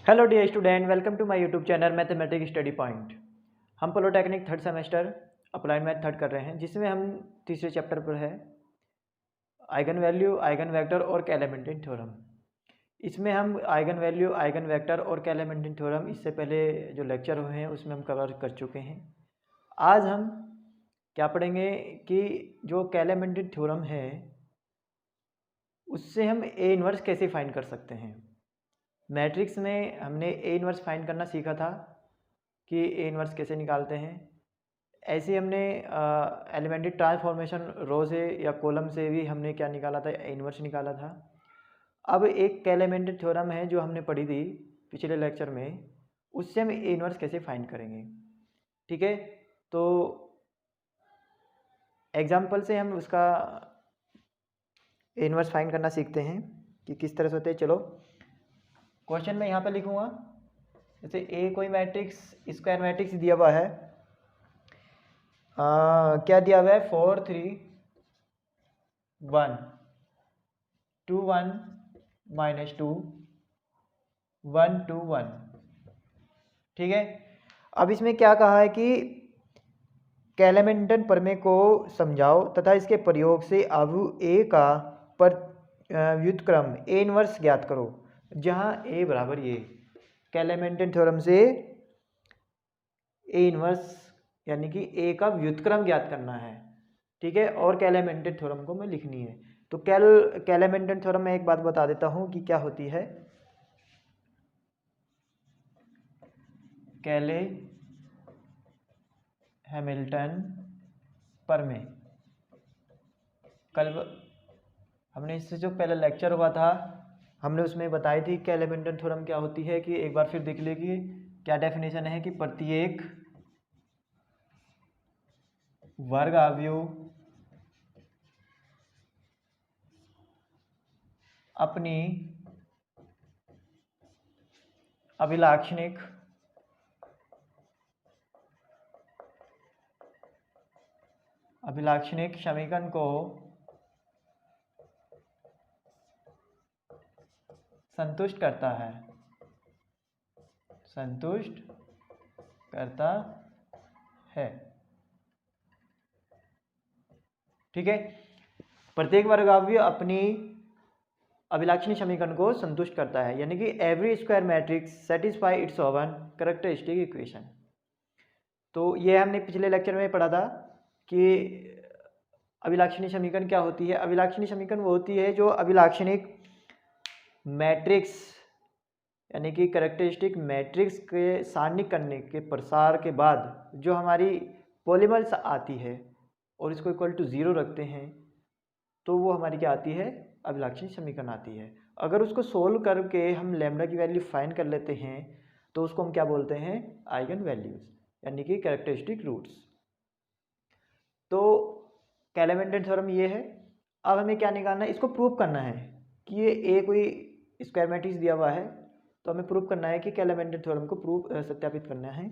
Hello dear student, welcome to my YouTube channel mathematics study point. हम polytechnic third semester applied math third कर रहे हैं, जिसमें हम तीसरे चैप्टर पर है आइगन वैल्यू, आइगन वेक्टर और कैलेमेंटिन थ्योरम। इसमें हम आइगन वैल्यू, आइगन वेक्टर और कैलेमेंटिन थ्योरम इससे पहले जो लेक्चर हुए हैं उसमें हम कवर कर चुके हैं। आज हम क्या पढ़ेंगे कि जो कैलेमेंटिन थ्योरम है उससे हम ए इनवर्स कैसे फाइंड कर सकते हैं। मैट्रिक्स में हमने ए इनवर्स फाइंड करना सीखा था कि ए इनवर्स कैसे निकालते हैं। ऐसे हमने एलिमेंट्री ट्रांसफॉर्मेशन रो से या कॉलम से भी हमने क्या निकाला था, ए इनवर्स निकाला था। अब एक कैलेमेंट्री थ्योरम है जो हमने पढ़ी थी पिछले लेक्चर में, उससे हम ए इनवर्स कैसे फाइंड करेंगे। ठीक है, तो एग्जाम्पल से हम उसका ए इनवर्स फाइंड करना सीखते हैं कि किस तरह से होते हैं। चलो क्वेश्चन में यहाँ पे लिखूँगा, जैसे ए कोई मैट्रिक्स स्क्वायर मैट्रिक्स दिया हुआ है। क्या दिया हुआ है, 4 3 1 2 1 -2 1 2 1। ठीक है, अब इसमें क्या कहा है कि कैलेमेंटन प्रमेय को समझाओ तथा इसके प्रयोग से अब ए का व्युत्क्रम ए इनवर्स ज्ञात करो, जहाँ ए बराबर ये। कैलेमेंटन थ्योरम से ए इनवर्स यानी कि ए का व्युत्क्रम ज्ञात करना है। ठीक है, और कैलेमेंटन थ्योरम को मैं लिखनी है। तो कैलेमेंटन थ्योरम में एक बात बता देता हूँ कि क्या होती है। कैले हैमिल्टन प्रमेय, कल हमने इससे जो पहले लेक्चर हुआ था हमने उसमें बताई थी कैलेमेंटन थ्योरम क्या होती है। कि एक बार फिर देख लीजिए क्या डेफिनेशन है कि प्रत्येक वर्ग अवयव अपनी अभिलाक्षणिक समीकरण को संतुष्ट करता है, ठीक है, प्रत्येक वर्ग अवयव अपनी अभिलाक्षणिक समीकरण को संतुष्ट करता है, यानी कि every square matrix satisfy it's oven characteristic equation. तो ये हमने पिछले लेक्चर में पढ़ा था कि अभिलाक्षणिक समीकरण क्या होती है। अभिलाक्षणिक समीकरण वो होती है जो अभिलाक्षणिक मैट्रिक्स यानी कि कैरेक्टरिस्टिक मैट्रिक्स के सारणीकरण के प्रसार के बाद जो हमारी पॉलीमर्स आती है और इसको इक्वल टू 0 रखते हैं, तो वो हमारी क्या आती है, अभिलाक्षणिक समीकरण आती है। अगर उसको सोल्व करके हम लैम्डा की वैल्यू फाइंड कर लेते हैं तो उसको हम क्या बोलते हैं, आइगन वैल्यूज यानी कि कैरेक्टरिस्टिक रूट्स। तो कैलेमेंटन थ्योरम ये है। अब हमें क्या निकालना है, इसको प्रूव करना है कि ये ए कोई स्क्वायर मैट्रिक्स दिया हुआ है, तो हमें प्रूव करना है कि कैलेमेंटन थ्योरम को प्रूव सत्यापित करना है।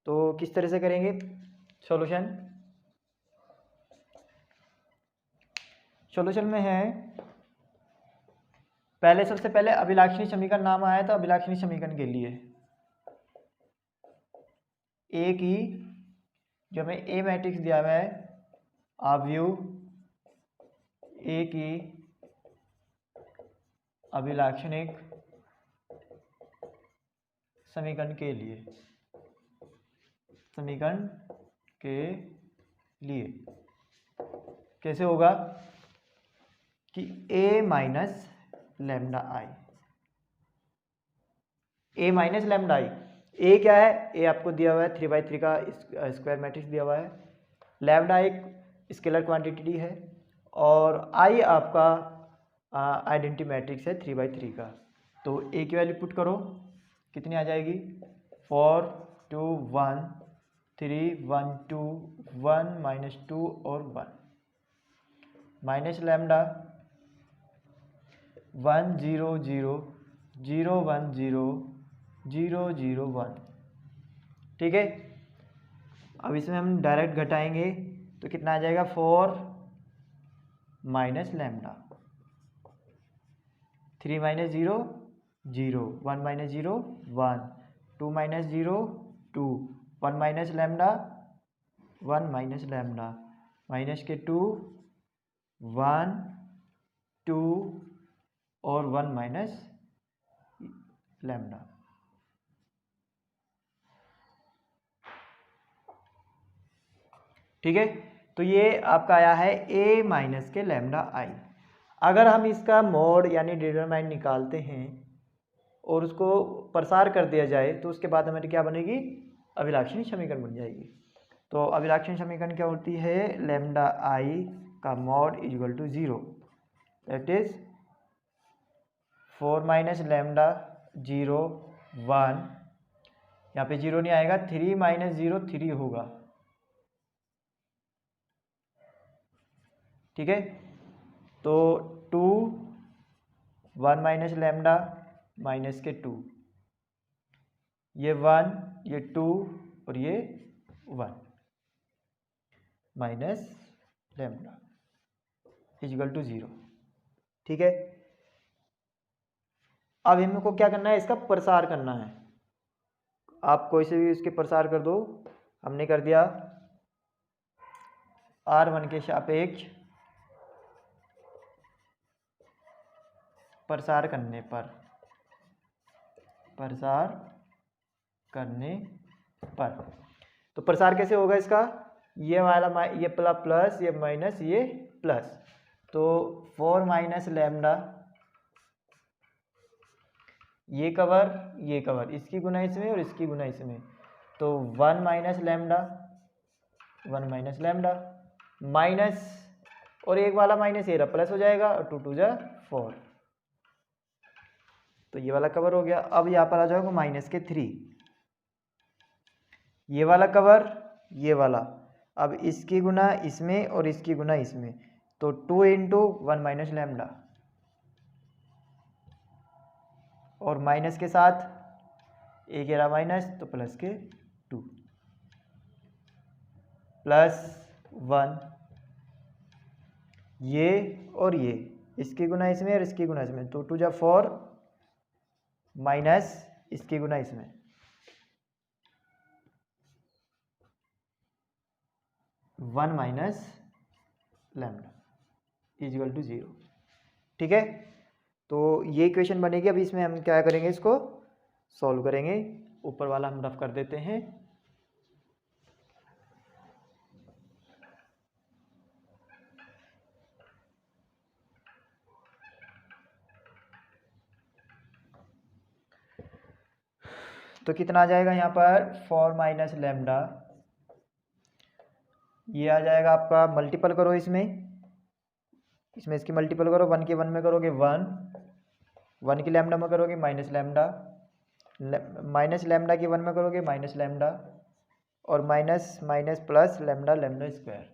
तो किस तरह से करेंगे, सॉल्यूशन में है, पहले सबसे पहले अभिलाक्षणिक समीकरण नाम आया था। अभिलाक्षणिक समीकरण के लिए ए की जो हमें ए मैट्रिक्स दिया हुआ है अवयव ए की अभिलाक्षणिक समीकरण के लिए कैसे होगा कि a माइनस लैम्डा आई, ए क्या है, ए आपको दिया हुआ है 3/3 का स्क्वायर मैट्रिक्स दिया हुआ है। लैम्डा एक स्केलर क्वांटिटी है और आई आपका आइडेंटिटी मैट्रिक्स है 3/3 का। तो ए की वैल्यू पुट करो, कितनी आ जाएगी, 4 2 1 3 1 2 1 -2 और 1 माइनस लैम्डा 1 0 0 0 1 0 0 0 1। ठीक है, अब इसमें हम डायरेक्ट घटाएंगे तो कितना आ जाएगा, 4 minus lambda, 3 - 0 0, 1 minus 0 1, 2 minus 0 2, 1 minus lambda 1 minus lambda, minus के 2 1 2 और 1 माइनस लैम्डा। ठीक है, तो ये आपका आया है a माइनस के लैम्डा आई। अगर हम इसका मोड यानी डिटरमाइंट निकालते हैं और उसको प्रसार कर दिया जाए तो उसके बाद हमारी क्या बनेगी, अभिलाक्षणी समीकरण बन जाएगी। तो अभिलाक्षणी समीकरण क्या होती है, लैम्डा आई का mod is equal to 0, that is 4 minus lambda 0 1, यहाँ पे 0 नहीं आएगा, 3 माइनस 0 3 होगा। ठीक है, तो 2 1 माइनस लैम्डा माइनस के 2, ये 1 ये 2 और ये 1 माइनस लैम्डा इक्वल टू 0। ठीक है, अब हमको क्या करना है, इसका प्रसार करना है। आप कोई से भी इसके प्रसार कर दो, हमने कर दिया R1 के सापेक्ष प्रसार करने पर, प्रसार करने पर। तो प्रसार कैसे होगा इसका, ये वाला ये प्लस ये माइनस ये प्लस, तो 4 माइनस लैम्डा ये कवर इसकी गुना इसमें और इसकी गुना इसमें, तो 1 minus lambda 1 minus lambda minus और एक वाला माइनस ये प्लस हो जाएगा और 2 2 जा 4, तो ये वाला कवर हो गया। अब यहाँ पर आ जाओगे माइनस के 3, ये वाला कवर ये वाला, अब इसकी गुना इसमें और इसकी गुना इसमें, तो 2 इंटू 1 माइनस लैम्डा और माइनस के साथ एक रहा माइनस तो प्लस के 2 प्लस 1, ये और ये इसकी गुना इसमें और इसकी गुना इसमें, तो 2 जा 4 माइनस इसकी गुना इसमें, one minus lambda equal to 0। ठीक है, तो ये इक्वेशन बनेगी। अभी इसमें हम क्या करेंगे, इसको सॉल्व करेंगे। ऊपर वाला हम रफ कर देते हैं। तो कितना आ जाएगा यहाँ पर 4 माइनस लैम्डा, ये आ जाएगा आपका, मल्टीपल करो इसमें इसकी मल्टीपल करो, 1 के 1 में करोगे 1, 1 की लैम्डा में करोगे माइनस लैम्डा, माइनस लैम्डा की 1 में करोगे माइनस लैम्डा और minus minus plus lambda lambda square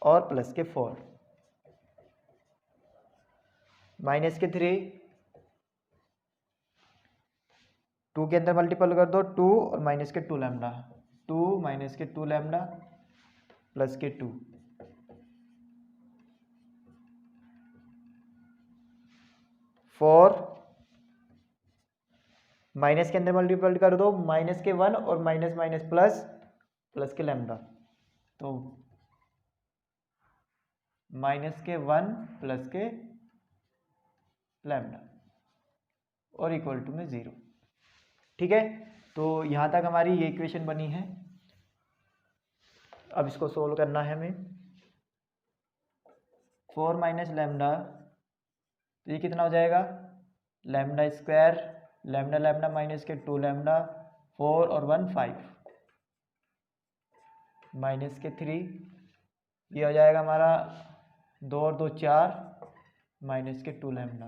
और प्लस के 4 माइनस के 3, 2 के अंदर मल्टीपल कर दो 2 और माइनस के 2 लैम्डा, 2 माइनस के 2 लैम्डा प्लस के 2, 4 माइनस के अंदर मल्टीपल कर दो माइनस के 1 और माइनस माइनस प्लस प्लस के लैम्डा, तो माइनस के 1 प्लस के लैम्डा और इक्वल टू में 0। ठीक है, तो यहाँ तक हमारी ये इक्वेशन बनी है। अब इसको सोल्व करना है हमें। 4 माइनस लैम्डा, तो ये कितना हो जाएगा, lambda square lambda lambda minus के 2 लैम्डा, 4 और 1 5 माइनस के 3, ये हो जाएगा हमारा 2 और 2 4 माइनस के 2 लैम्डा,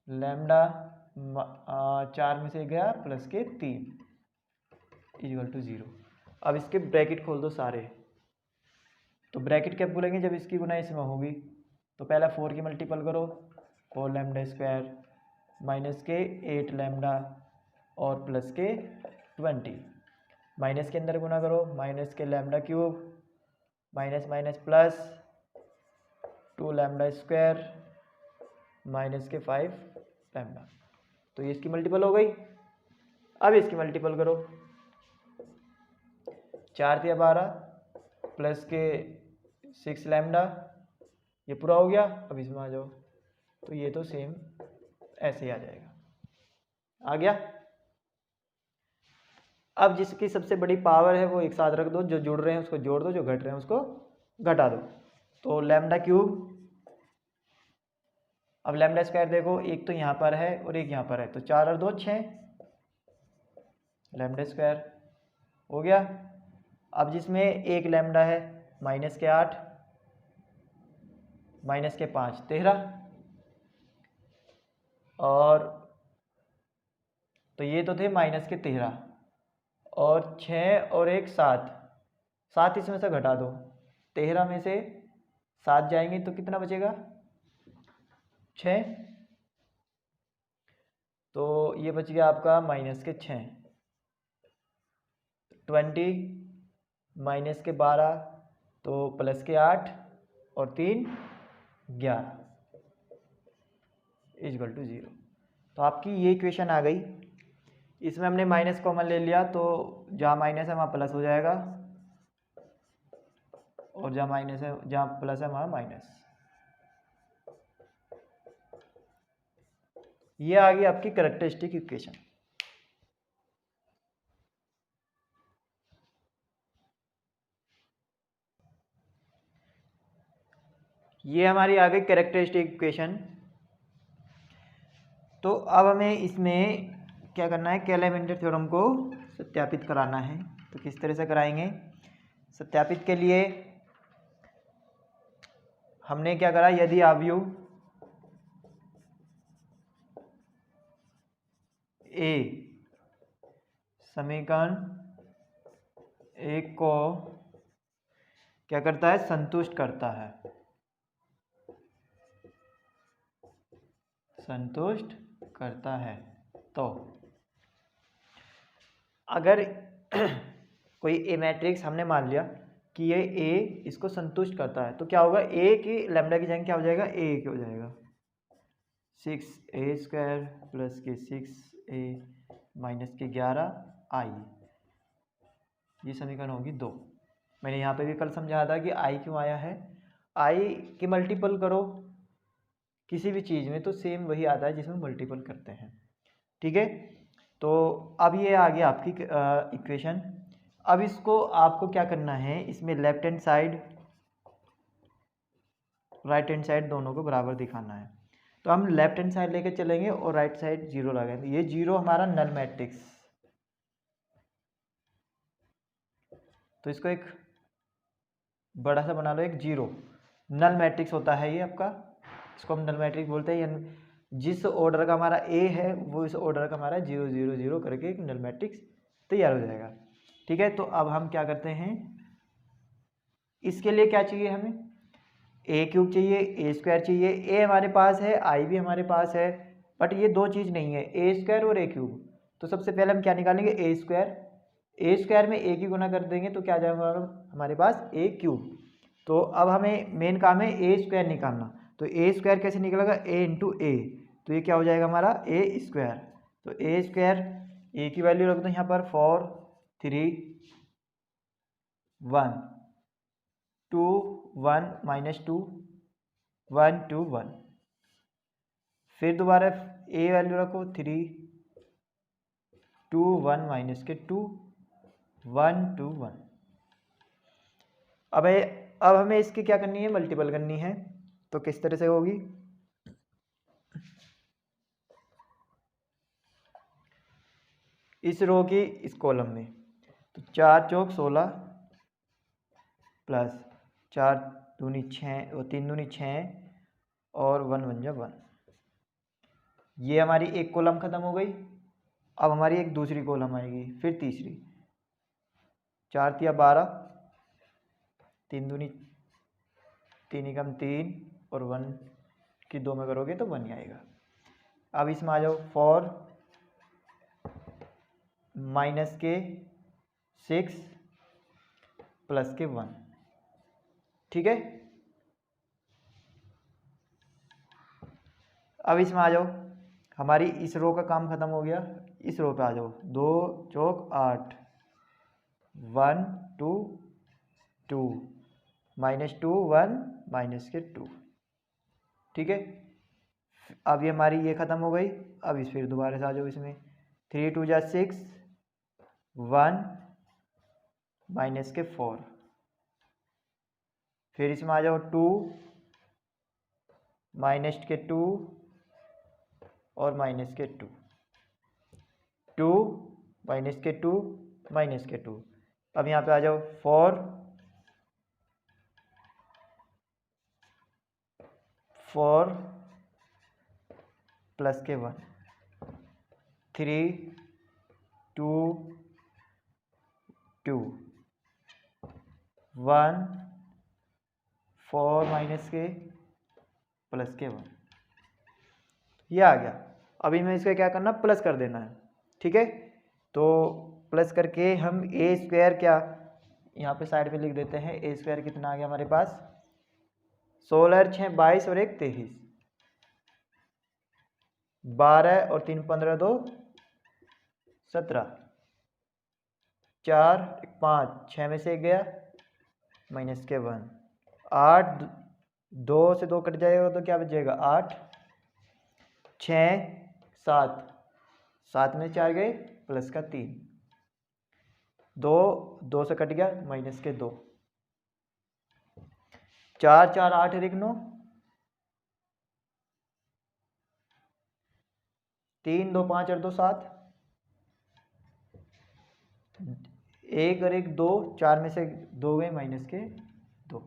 लैम्डा 4 में से गया प्लस के 3 इक्वल टू 0। अब इसके ब्रैकेट खोल दो सारे, तो ब्रैकेट क्या बोलेंगे जब इसकी गुना इसमें होगी, तो पहला 4 की मल्टीपल करो 4 लैम्डा स्क्वायर माइनस के 8 लैम्डा और प्लस के 20, माइनस के अंदर गुना करो माइनस के lambda cube minus minus plus 2 lambda square minus के 5 लैम्डा। तो ये इसकी मल्टीपल हो गई। अब इसकी मल्टीपल करो, 4 तिया 12 प्लस के 6 लैम्डा, ये पूरा हो गया। अब इसमें आ जाओ, तो ये तो सेम ऐसे ही आ जाएगा, आ गया। अब जिसकी सबसे बड़ी पावर है वो एक साथ रख दो, जो जुड़ रहे हैं उसको जोड़ दो, जो घट रहे हैं उसको घटा दो। तो लैम्डा क्यूब, अब लैम्डा स्क्वायर देखो, एक तो यहाँ पर है और एक यहाँ पर है, तो 4 और 2 6 लैम्डा स्क्वायर हो गया। अब जिसमें एक लैम्डा है, माइनस के 8 माइनस के 5 13, और तो ये तो थे माइनस के 13, और 6 और 1 7, 7 इसमें से घटा दो, 13 में से 7 जाएंगे तो कितना बचेगा 6, तो ये बच गया आपका माइनस के 6। 20 माइनस के 12 तो प्लस के 8 और 3 11 इक्वल टू 0। तो आपकी ये इक्वेशन आ गई। इसमें हमने माइनस कॉमन ले लिया, तो जहाँ माइनस है वहाँ प्लस हो जाएगा, और जहाँ माइनस है, जहाँ प्लस है वहाँ माइनस। ये आ गई आपकी कैरेक्टरिस्टिक इक्वेशन। ये हमारी आ गई कैरेक्टरिस्टिक इक्वेशन। तो अब हमें इसमें क्या करना है, कैलेमेंटर थ्योरम को सत्यापित कराना है। तो किस तरह से कराएंगे? सत्यापित के लिए हमने क्या करा, यदि अवयव ए समीकरण एक को क्या करता है, संतुष्ट करता है, संतुष्ट करता है, तो अगर कोई ए मैट्रिक्स हमने मान लिया कि ये ए इसको संतुष्ट करता है, तो क्या होगा, ए की लैम्डा की जगह क्या हो जाएगा, ए हो जाएगा 6a² प्लस के 6a माइनस के 11 आई। ये समीकरण होगी 2। मैंने यहाँ पे भी कल समझाया था कि आई क्यों आया है। आई की मल्टीपल करो किसी भी चीज़ में तो सेम वही आता है जिसमें मल्टीपल करते हैं, ठीक है। तो अब ये आ गया आपकी इक्वेशन। अब इसको आपको क्या करना है, इसमें left hand side right hand side दोनों को बराबर दिखाना है। तो हम लेफ्ट हैंड साइड लेके चलेंगे और राइट साइड 0 लगाएंगे। ये 0 हमारा नल मैट्रिक्स, तो इसको एक बड़ा सा बना लो, एक 0 नल मैट्रिक्स होता है ये आपका, इसको हम नल मैट्रिक्स बोलते हैं। जिस ऑर्डर का हमारा ए है वो इस ऑर्डर का हमारा 0 0 0 करके एक नल मैट्रिक्स तैयार हो जाएगा, ठीक है। तो अब हम क्या करते हैं, इसके लिए क्या चाहिए हमें, ए क्यूब चाहिए, ए स्क्वायर चाहिए। ए हमारे पास है, आई भी हमारे पास है, बट ये दो चीज़ नहीं है, ए स्क्वायर और ए क्यूब। तो सबसे पहले हम क्या निकालेंगे, ए स्क्वायर। ए स्क्वायर में ए की गुना कर देंगे तो क्या आ जाएगा हमारे पास, ए क्यूब। तो अब हमें मेन काम है ए स्क्वायर निकालना। तो ए स्क्वायर कैसे निकलेगा, ए इंटू ए, तो ये क्या हो जाएगा हमारा ए स्क्वायर। तो ए स्क्वायर, ए की वैल्यू रख दो यहाँ पर 4 3 1 2 1 माइनस 2 1 2 1, फिर दोबारा ए वैल्यू रखो 3 2 1 माइनस के 2 1 2 1। अब हमें इसकी क्या करनी है, मल्टीपल करनी है। तो किस तरह से होगी, इस रो की इस कॉलम में, तो 4 चौक 16 प्लस 4 दूनी 6 और 3 दूनी 6 और 1 1 जा 1। ये हमारी एक कॉलम खत्म हो गई। अब हमारी एक दूसरी कॉलम आएगी, फिर तीसरी, 4 तिया 12 3 दूनी 3 एकम 3 और 1 की 2 में करोगे तो 1 ही आएगा। अब इसमें आ जाओ 4 माइनस के 6 प्लस के 1, ठीक है। अब इसमें आ जाओ, हमारी इस रो का काम खत्म हो गया, इस रो पे आ जाओ। 2 चौक 8, 1 2 2 -2 1 -2, ठीक है। अब ये हमारी ये ख़त्म हो गई। अब इस फिर दोबारा से आ जाओ इसमें, 3 2 जा 6, 1 -4, फिर इसमें आ जाओ 2 -2 और -2, 2 -2 -2। अब यहाँ पे आ जाओ 4 प्लस के 1, 3 2 2 1 4 के प्लस के 1, ये आ गया। अभी में इसका क्या करना, प्लस कर देना है, ठीक है। तो प्लस करके हम ए स्क्वायर क्या यहाँ पे साइड पे लिख देते हैं। ए स्क्वायर कितना आ गया हमारे पास, 16 6 22 और 1 23, 12 और 3 15 2 17, 4 5 6 में से 1 गया -1, 8 2 से 2 कट जाएगा तो क्या बचेगा 8, 6 7 7 में 4 गए प्लस का 3, 2 2 से कट गया -2, 4 4 8 और 1 9, 3 2 5 और 2 7, 1 और 1 2, 4 में से 2 गए -2।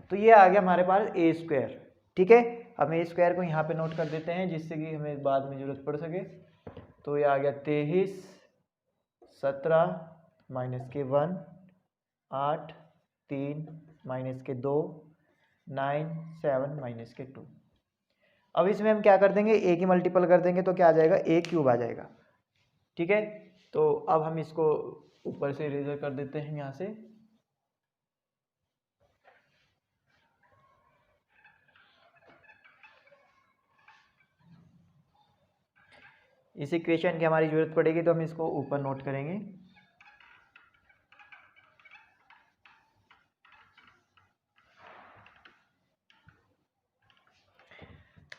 तो ये आ गया हमारे पास ए स्क्वायर, ठीक है। हम ए स्क्वायर को यहाँ पे नोट कर देते हैं जिससे कि हमें बाद में जरूरत पड़ सके। तो ये आ गया 23 17 -1 8 3 -2 9 7 -2। अब इसमें हम क्या कर देंगे, ए की मल्टीपल कर देंगे तो क्या आ जाएगा, ए क्यूब आ जाएगा, ठीक है। तो अब हम इसको ऊपर से इरेजर कर देते हैं यहाँ से। इस इक्वेशन की हमारी जरूरत पड़ेगी तो हम इसको ऊपर नोट करेंगे।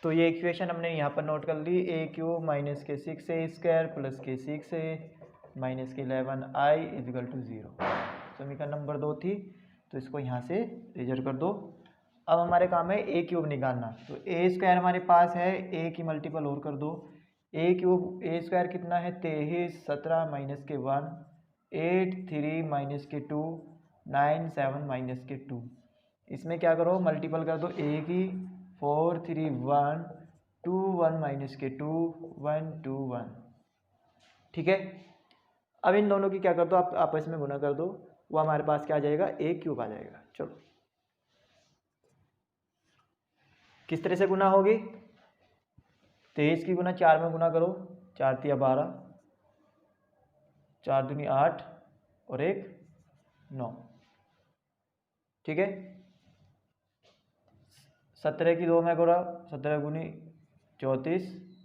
तो ये इक्वेशन हमने यहाँ पर नोट कर ली, ए क्यूब -के 6a² प्लस के 6a -के 11i = 0। समीकरण नंबर 2 थी, तो इसको यहाँ से इरेजर कर दो। अब हमारे काम है ए क्यूब निकालना। तो ए स्क्वायर हमारे पास है, ए की मल्टीपल और कर दो। ए क्यूब ए स्क्वायर कितना है, 23 17 -के 1 8 3 के 2 9 7 के 2। इसमें क्या करो, मल्टीपल कर दो ए की, 4 3 1 2 1 के 2 1 2 1, ठीक है। अब इन दोनों की क्या कर दो, आप आपस में गुना कर दो, वो हमारे पास क्या आ जाएगा, ए क्यूब आ जाएगा। चलो किस तरह से गुना होगी, 23 की गुना 4 में गुना करो, 4 तिया 12, 4 दूनी 8 और 1 9, ठीक है। 17 की 2 में करो, 17 गुनी 34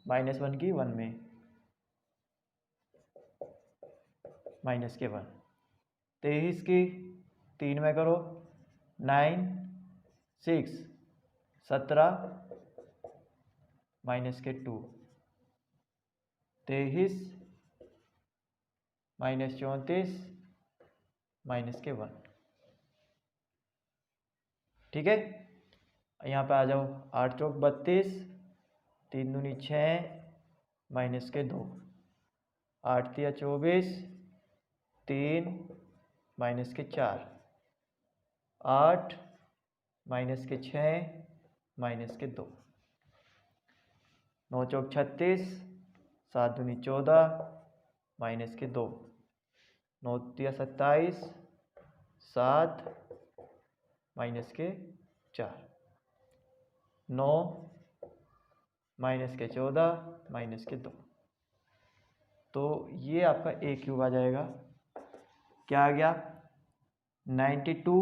-1 की 1 में के 1, 23 की 3 में करो, 9 6 17 के 2, 23 -34 के 1, ठीक है। यहाँ पे आ जाओ, 8 चौक 32, 3 दूनी 6 के 2, 8 तिया 24 3 के 4, 8 के 6 के 2, 9 चौक 36, 7 दूनी 14 के 2, 9 तिया 27 7 के 4, 9 के 14 के 2। तो ये आपका ए क्यूब आ जाएगा। क्या आ गया, 92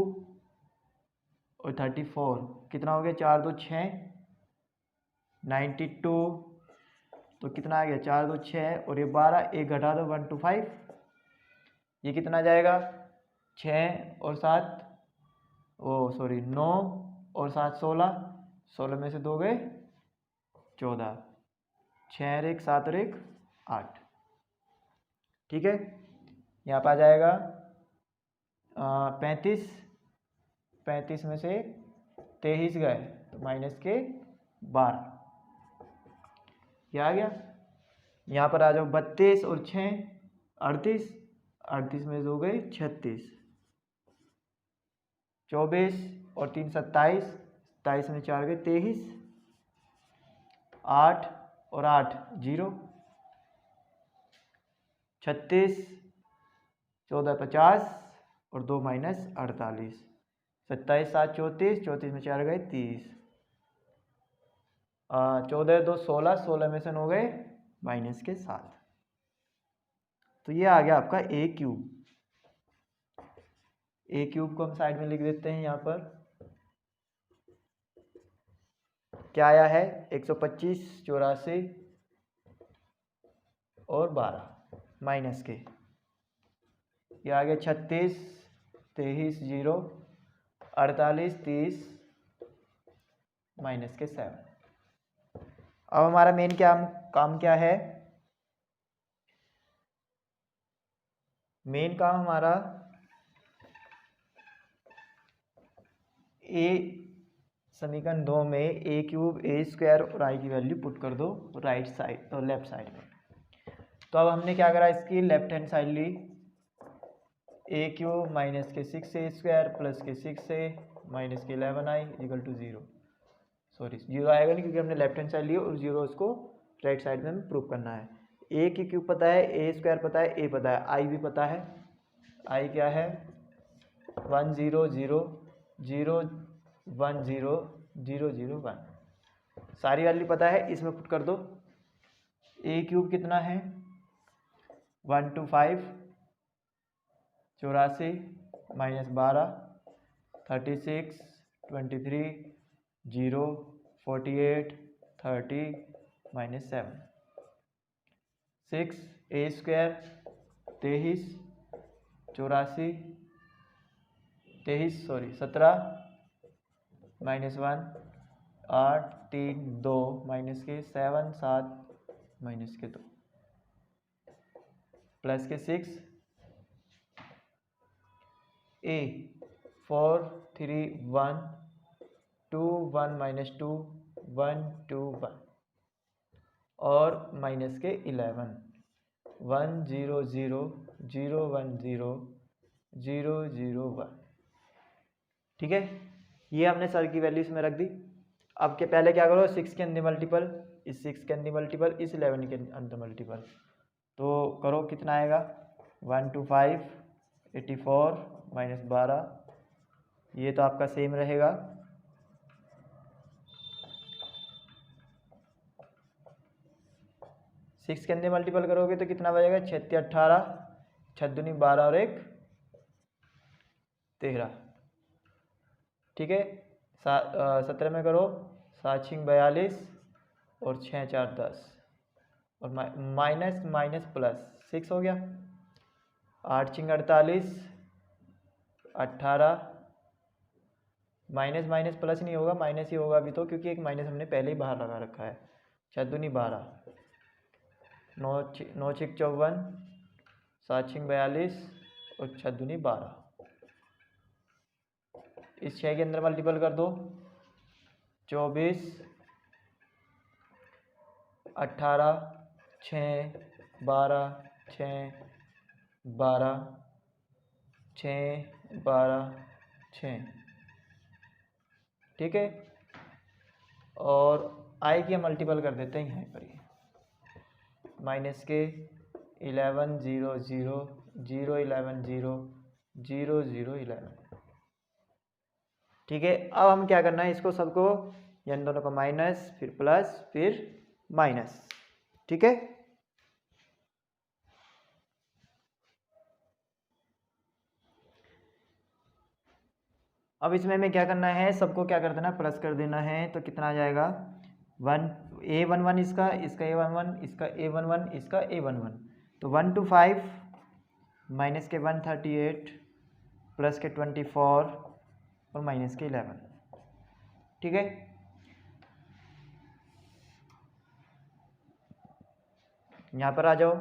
और 34 कितना हो गया, 4 2 6 92, तो कितना आ गया 4 2 6 और ये 12, एक घटा दो 1 2 5, ये कितना जाएगा 6 और 7, ओ सॉरी 9 और 7 16, 16 में से 2 गए 14, 6 और 1 7 और 1 8। ठीक है, यहाँ पर आ जाएगा 35, 35 में से 23 गए तो माइनस के 12, क्या आ गया। यहाँ पर आ जाओ 32 और 6 38, 38 में 2 गए 36, 24 और 3 27, 27 में 4 गए 23, 8 और 8 0, 36, 14 50 और 2 माइनस 48, 27 7 34, 34 में 4 गए 30, 14 2 16, 16 में से 9 गए माइनस के 7। तो ये आ गया आपका ए क्यूब। ए क्यूब को हम साइड में लिख देते हैं। यहाँ पर क्या आया है 125 84 और 12 माइनस के, ये आ गया 36 23 0 48 30 माइनस के 7। अब हमारा मेन काम क्या है, मेन काम हमारा ए समीकरण 2 में ए क्यूब ए स्क्वायर और आई की वैल्यू पुट कर दो राइट साइड और लेफ्ट साइड में। तो अब हमने क्या करा, इसकी लेफ्ट हैंड साइड ली, ए क्यूब माइनस के 6 ए स्क्वायर प्लस के 6 ए माइनस के 11 आई इक्वल टू 0, सॉरी 0 आएगा नहीं क्योंकि हमने लेफ्ट हैंड साइड ली और 0 उसको राइट साइड में हमें प्रूव करना है। ए की क्यूब पता है, ए स्क्वायर पता है, ए पता है, आई भी पता है। आई क्या है 1 0 0 0 1 0 0 0 1, सारी वैल्यू पता है, इसमें पुट कर दो। ए क्यूब कितना है 1 2 5 84 minus 12 36 23 0 48 30 minus 7, 6 A square 23 84 23 sorry 17 minus 1 8 3 2 minus के 7 7 माइनस के 2 प्लस के 6 ए 4 3 1 2 1 माइनस 2 1 2 1 और माइनस के 11 1 0 0 0 1 0 0 0 1। ठीक है, ये हमने सर की वैल्यू इसमें रख दी। अब के पहले क्या करो, 6 के अंदर मल्टीपल, इस 6 के अंदर मल्टीपल, इस 11 के अंदर मल्टीपल, तो करो कितना आएगा 1 2 5 84 माइनस 12, ये तो आपका सेम रहेगा। सिक्स के अंदर मल्टीपल करोगे तो कितना बचेगा 6 18, 6 दूनी 12 और 1 13। ठीक है, 17 में करो 7 6 42 और 6 4 10 और माइनस माइनस प्लस 6 हो गया, 8 6 48 18, माइनस माइनस प्लस नहीं होगा, माइनस ही होगा अभी तो, क्योंकि एक माइनस हमने पहले ही बाहर लगा रखा है। 6 दूनी 12, 9 6 54, 7 6 42 और 6 दूनी 12, इस 6 के अंदर मल्टीपल कर दो 24 18 6 12 6 12 6 12 6। ठीक है, और आई की मल्टीपल कर देते हैं यहाँ पर ही, माइनस के 11 0 0 0 11 0 0 0 11। ठीक है, अब हम क्या करना है, इसको सबको इन दोनों को माइनस फिर प्लस फिर माइनस। ठीक है, अब इसमें हमें क्या करना है, सबको क्या कर देना प्लस कर देना है, तो कितना आ जाएगा A11 इसका A11, इसका A11, इसका A11, तो 1 to 5 माइनस के 138 प्लस के 24 और माइनस के 11, ठीक है। यहाँ पर आ जाओ,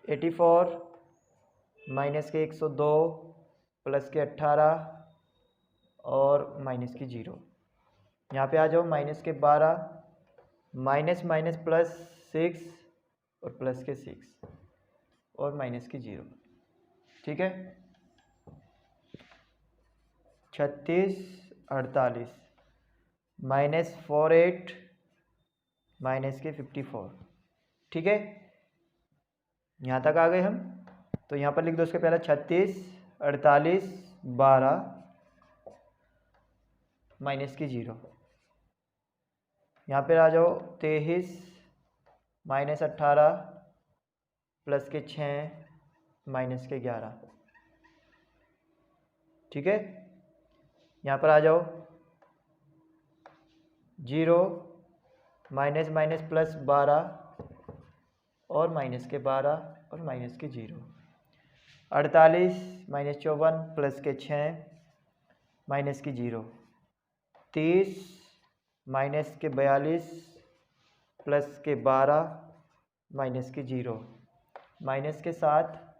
84 माइनस के 102 प्लस के 18 और माइनस की 0। यहाँ पे आ जाओ, माइनस के 12 माइनस माइनस प्लस 6 और प्लस के 6 और माइनस की 0, ठीक है। 36 48 माइनस 48 माइनस के 54, ठीक है। यहाँ तक आ गए हम, तो यहाँ पर लिख दो उसके पहले 36 48 12 माइनस की 0। यहाँ पर आ जाओ, 23 माइनस 18 प्लस के 6 माइनस के 11, ठीक है। यहाँ पर आ जाओ, 0 माइनस माइनस प्लस 12 और माइनस के 12 और माइनस के 0। 48 माइनस 54 प्लस के 6 माइनस की 0। 30 माइनस के 42 प्लस के 12 माइनस की 0। माइनस के 7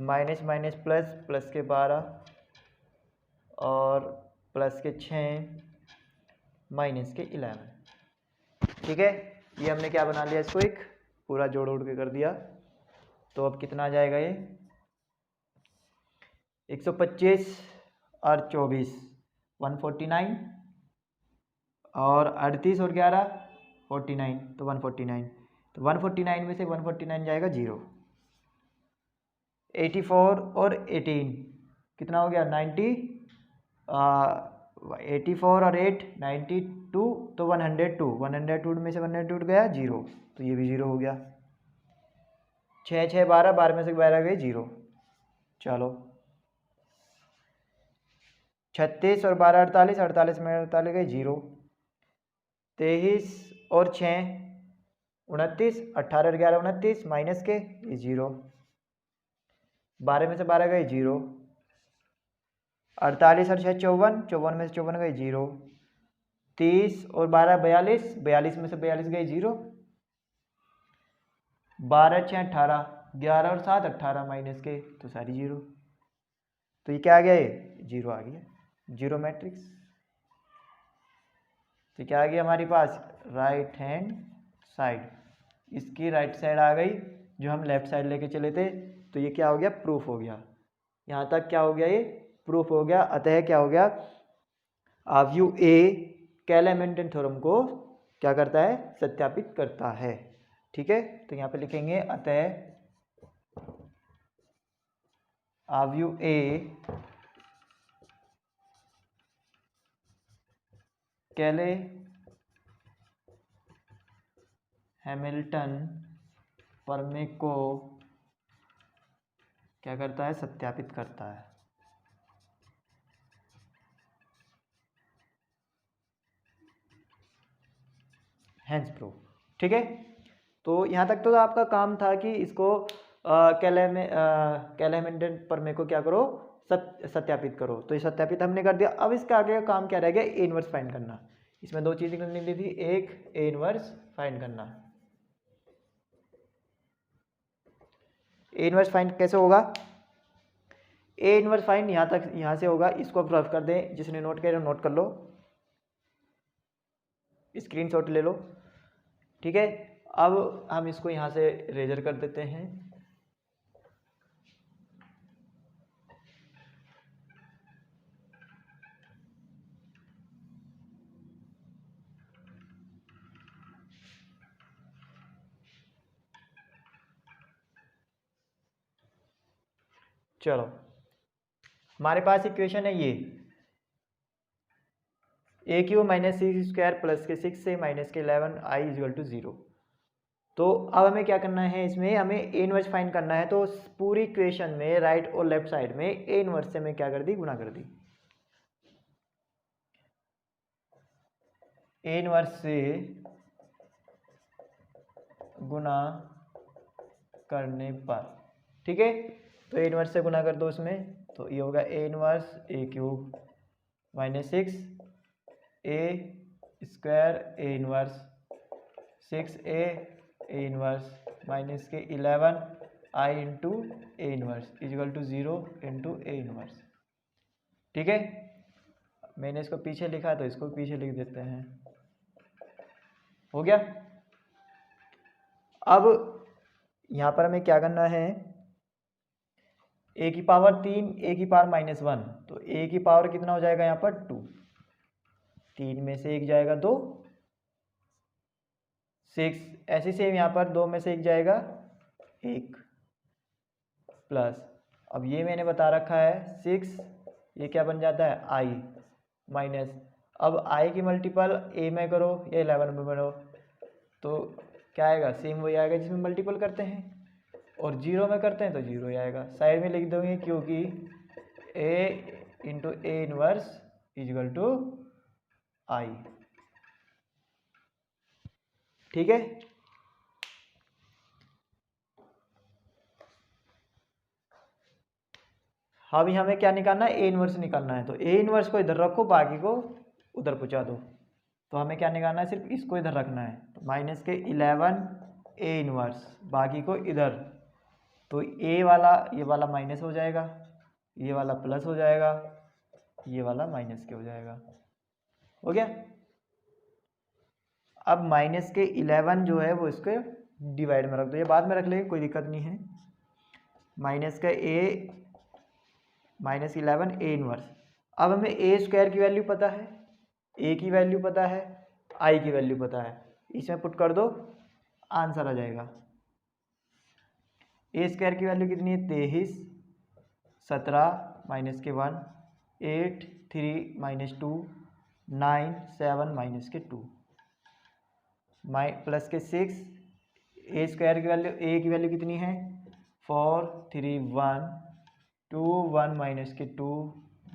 माइनस माइनस प्लस प्लस के 12 और प्लस के 6 माइनस के 11, ठीक है। ये हमने क्या बना लिया, इसको एक पूरा जोड़ उड़ के कर दिया। तो अब कितना आ जाएगा ये, 125 और 24 149 और 38 और 11 49, तो 149। तो 149 में से 149 जाएगा 0। 84 और 18 कितना हो गया, 90। 84 और 8 92, तो 102। 102 में से 102 गया 0, तो ये भी 0 हो गया। 6 6 12, 12 में से 12 गए 0। चलो 36 और 12 48, 48 में 48 गए 0। 23 और 6 29, 18 और 11 29 माइनस के 0। 12 में से 12 गए 0। 48 और 6 54, 54 में से 54 गए 0। 30 और 12 42, 42 में से 42 गए 0। 12 6 18, 11 और 7 18 माइनस के, तो सारी 0। तो ये क्या आ गया, ये 0 आ गया, 0 मैट्रिक्स। तो क्या आ गया हमारे पास, राइट हैंड साइड। इसकी राइट साइड आ गई जो हम लेफ्ट साइड लेके चले थे। तो ये क्या हो गया, प्रूफ हो गया। यहाँ तक क्या हो गया, ये प्रूफ हो गया। अतः क्या हो गया, आव्यू ए कैले-हैमिल्टन थ्योरम को क्या करता है, सत्यापित करता है, ठीक है। तो यहाँ पे लिखेंगे, अतः आव्यू ए कैले-हैमिल्टन प्रमेय को क्या करता है, सत्यापित करता है। हैंस प्रूफ, ठीक है। तो यहाँ तक तो आपका काम था कि इसको कैले-हैमिल्टन प्रमेय को क्या करो, सत्यापित करो। तो ये सत्यापित हमने कर दिया। अब इसका आगे का काम क्या रह गया, ए इनवर्स फाइंड करना। इसमें दो चीजें करनी दी थी, एक ए इनवर्स फाइंड करना। ए इनवर्स फाइंड कैसे होगा, ए इनवर्स फाइंड यहाँ तक, यहाँ से होगा। इसको अब रफ कर दें, जिसने नोट किया नोट कर लो, स्क्रीनशॉट ले लो, ठीक है। अब हम इसको यहाँ से रेजर कर देते हैं। चलो हमारे पास इक्वेशन है ये, ए क्यू माइनस सी स्क्वायर प्लस के 6 से माइनस के 11 आई इज इक्वल टू 0। तो अब हमें क्या करना है, इसमें हमें ए इनवर्स फाइंड करना है। तो पूरी इक्वेशन में राइट और लेफ्ट साइड में ए इनवर्स से मैं क्या कर दी, गुणा कर दी। ए इनवर्स से गुना करने पर, ठीक है। तो ए इनवर्स से गुना कर दो उसमें, तो ये होगा A inverse A cube minus 6 A square A inverse 6a A inverse minus के 11 I into A inverse equal to 0 into A inverse, ठीक है। मैंने इसको पीछे लिखा तो इसको पीछे लिख देते हैं, हो गया। अब यहाँ पर हमें क्या करना है, ए की पावर 3 ए की पावर -1, तो ए की पावर कितना हो जाएगा यहाँ पर 2, 3 में से 1 जाएगा 2, 6, ऐसे सेम यहाँ पर 2 में से 1 जाएगा 1 प्लस, अब ये मैंने बता रखा है 6, ये क्या बन जाता है आई माइनस, अब आई की मल्टीपल ए में करो या 11 में करो तो क्या आएगा, सेम वही आएगा जिसमें मल्टीपल करते हैं, और 0 में करते हैं तो 0 ही आएगा। साइड में लिख दोगे क्योंकि A into A inverse equal to I, ठीक है। अब यहाँ हमें क्या निकालना है, ए इनवर्स निकालना है, तो ए इनवर्स को इधर रखो, बाकी को उधर पहुँचा दो। तो हमें क्या निकालना है, सिर्फ इसको इधर रखना है, तो माइनस के 11 ए इनवर्स, बाकी को इधर, तो ए वाला ये वाला माइनस हो जाएगा, ये वाला प्लस हो जाएगा, ये वाला माइनस के हो जाएगा, हो गया। अब माइनस के 11 जो है वो इसके डिवाइड में रख दो, ये बाद में रख लेंगे, कोई दिक्कत नहीं है। माइनस का ए -11 ए इनवर्स, अब हमें ए स्क्वायर की वैल्यू पता है, ए की वैल्यू पता है, आई की वैल्यू पता है, इसमें पुट कर दो, आंसर आ जाएगा। ए स्क्वायर की वैल्यू कितनी है 23, 17 माइनस के 1, 8 3 माइनस 2 9 7 माइनस के 2 प्लस के 6, ए स्क्वायर की वैल्यू, ए की वैल्यू कितनी है 4 3 1 2 1 माइनस के 2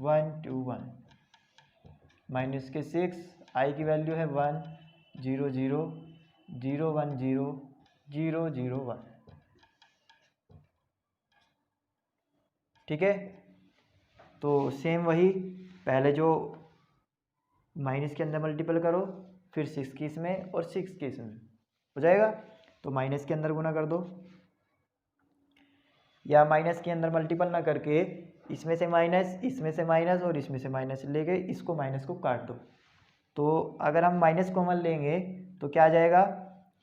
1 2 1 माइनस के 6, आई की वैल्यू है 1 0 0 0 1 0 0 0 1, ठीक है। तो सेम वही पहले जो माइनस के अंदर मल्टीपल करो, फिर 6 की इसमें और 6 की इसमें हो जाएगा, तो माइनस के अंदर गुना कर दो, या माइनस के अंदर मल्टीपल ना करके इसमें से माइनस, इसमें से माइनस और इसमें से माइनस लेके इसको माइनस को काट दो। तो अगर हम माइनस कॉमन लेंगे तो क्या आ जाएगा,